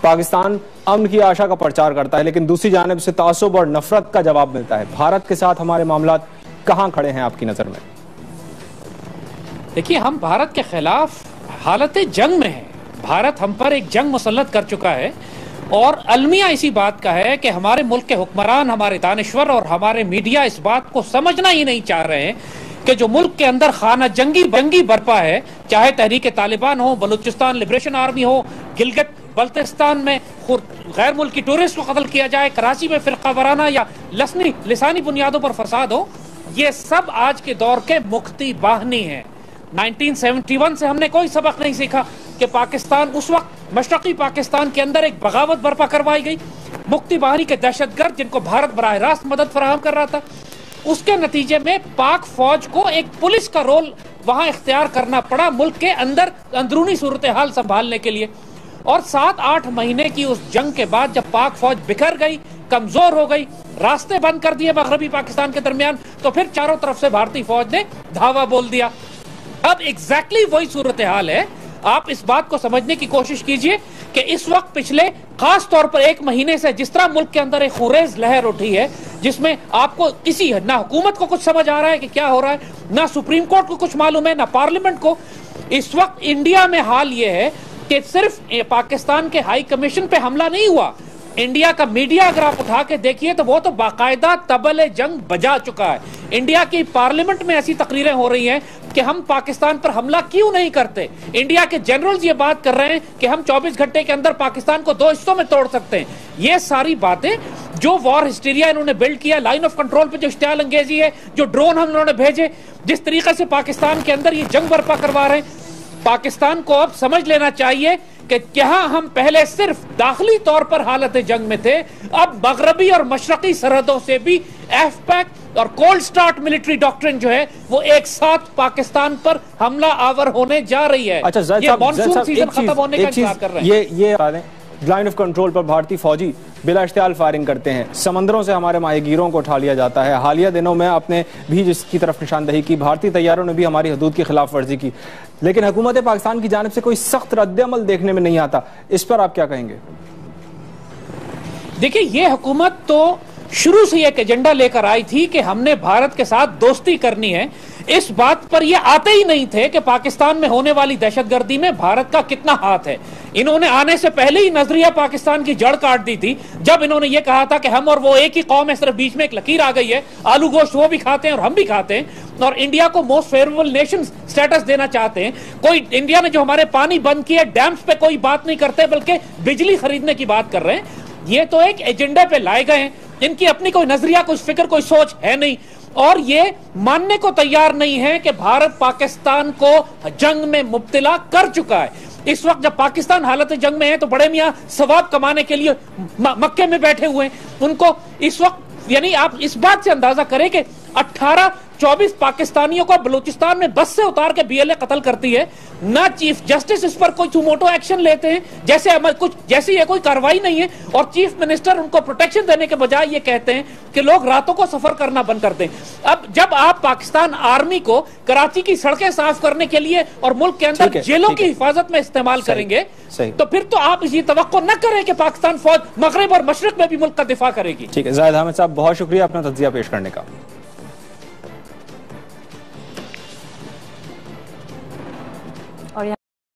पाकिस्तान अमन की आशा का प्रचार करता है, लेकिन दूसरी जानिब से तासुब और नफरत का जवाब मिलता है। भारत के साथ हमारे मामलात कहां खड़े हैं आपकी नजर में? देखिए, हम भारत के खिलाफ हालत जंग में हैं। भारत हम पर एक जंग मुसल्लत कर चुका है और अलमिया इसी बात का है कि हमारे मुल्क के हुक्मरान, हमारे दानिश्वर और हमारे मीडिया इस बात को समझना ही नहीं चाह रहे हैं कि जो मुल्क के अंदर खाना जंगी बर्पा है, चाहे तहरीक तालिबान हो, बलूचिस्तान लिबरेशन आर्मी हो, गिलगित बल्तिस्तान में गैर मुल्की टूरिस्ट को कत्ल किया जाए, कराची में फिरका वाराना या लिसानी बुनियादों पर फसाद हो, ये सब आज के दौर के मुख्ती बाहनी है। 1971 से हमने कोई सबक नहीं सीखा कि पाकिस्तान, उस वक्त मशरकी पाकिस्तान के अंदर एक बगावत बर्पा करवाई गई। मुक्ति बाहनी के दहशतगर्द जिनको भारत बराह रास्त मदद फराहम कर रहा था, उसके नतीजे में पाक फौज को एक पुलिस का रोल वहां इख्तियार करना पड़ा मुल्क के अंदर अंदरूनी सूरत हाल संभालने के लिए। और 7-8 महीने की उस जंग के बाद जब पाक फौज बिखर गई, कमजोर हो गई, रास्ते बंद कर दिए मगरबी पाकिस्तान के दरमियान, तो फिर चारों तरफ से भारतीय फौज ने धावा बोल दिया। अब एग्जैक्टली वही सूरत हाल है। आप इस बात को समझने की कोशिश कीजिए कि इस वक्त पिछले खास तौर पर 1 महीने से जिस तरह मुल्क के अंदर एक खुरेज लहर उठी है, जिसमें आपको ना हुकूमत को कुछ समझ आ रहा है कि क्या हो रहा है, ना सुप्रीम कोर्ट को कुछ मालूम है, ना पार्लियामेंट को। इस वक्त इंडिया में हाल यह है कि सिर्फ पाकिस्तान के हाई कमीशन पे हमला नहीं हुआ, इंडिया का मीडिया अगर आप उठा के देखिए तो वो तो बाकायदा तबले जंग बजा चुका है। इंडिया की पार्लियामेंट में ऐसी तकरीरें हो रही हैं कि हम पाकिस्तान पर हमला क्यों नहीं करते। इंडिया के जनरल्स ये बात कर रहे हैं कि हम 24 घंटे के अंदर पाकिस्तान को 2 हिस्सों में तोड़ सकते हैं। ये सारी बातें जो वॉर हिस्टीरिया इन्होंने बिल्ड किया, लाइन ऑफ कंट्रोल पे जो इश्तियाल अंगेजी है, जो ड्रोन हम लोगों ने भेजे, जिस तरीके से पाकिस्तान के अंदर ये जंग बर्पा करवा रहे हैं, पाकिस्तान को अब समझ लेना चाहिए कि जहां हम पहले सिर्फ दाखिली तौर पर हालत जंग में थे, अब मगरबी और मशरकी सरहदों से भी एफपैक और कोल्ड स्टार्ट मिलिट्री डॉक्ट्रिन जो है वो एक साथ पाकिस्तान पर हमला आवर होने जा रही है। अच्छा, ये मॉनसून सीजन खत्म होने का इंतजार कर रहे हैं। ये लाइन ऑफ कंट्रोल पर भारतीय फौजी बिला इश्तियाल फायरिंग करते हैं, समंदरों से हमारे माहीगीरों को उठा लिया जाता है। हालिया दिनों में आपने भी जिसकी तरफ निशानदही की, भारतीय तैयारों ने भी हमारी हदूद की खिलाफ वर्जी की, लेकिन हुकूमत पाकिस्तान की जानिब से कोई सख्त रद्द-ए-अमल देखने में नहीं आता। इस पर आप क्या कहेंगे? देखिए, ये हुकूमत तो शुरू से एक एजेंडा लेकर आई थी कि हमने भारत के साथ दोस्ती करनी है। इस बात पर ये आते ही नहीं थे कि पाकिस्तान में होने वाली दहशतगर्दी में भारत का कितना हाथ है। इन्होंने आने से पहले ही नजरिया पाकिस्तान की जड़ काट दी थी, जब इन्होंने ये कहा था कि हम और वो एक ही कौम है, सिर्फ बीच में एक लकीर आ गई है, आलू गोश्त वो भी खाते हैं और हम भी खाते हैं, और इंडिया को मोस्ट फेवरेबल नेशन स्टेटस देना चाहते हैं। कोई इंडिया ने जो हमारे पानी बंद किए, डैम्स पे कोई बात नहीं करते, बल्कि बिजली खरीदने की बात कर रहे हैं। ये तो एक एजेंडे पे लाए गए हैं, इनकी अपनी कोई नजरिया, कोई फिक्र, कोई सोच है नहीं, और ये मानने को तैयार नहीं है कि भारत पाकिस्तान को जंग में मुब्तला कर चुका है। इस वक्त जब पाकिस्तान हालत जंग में है तो बड़े मियां सवाब कमाने के लिए मक्के में बैठे हुए हैं। उनको इस वक्त, यानी आप इस बात से अंदाजा करें कि 18-24 पाकिस्तानियों को बलूचिस्तान में बस से उतार के BLA कत्ल करती है, ना चीफ जस्टिस इस पर कोई सुमोटो एक्शन लेते हैं, जैसे ये कोई कार्रवाई नहीं है, और चीफ मिनिस्टर उनको प्रोटेक्शन देने के बजाय ये कहते हैं कि लोग रातों को सफर करना बंद कर दें। अब जब आप पाकिस्तान आर्मी को कराची की सड़कें साफ करने के लिए और मुल्क के अंदर जेलों की हिफाजत में इस्तेमाल करेंगे, तो फिर तो आप ये तवक्को न करें कि पाकिस्तान फौज मगरब और मशरक में भी मुल्क का दिफा करेगी। ठीक है, जाहिद अहमद साहब, बहुत शुक्रिया अपना तज्जिया पेश करने का।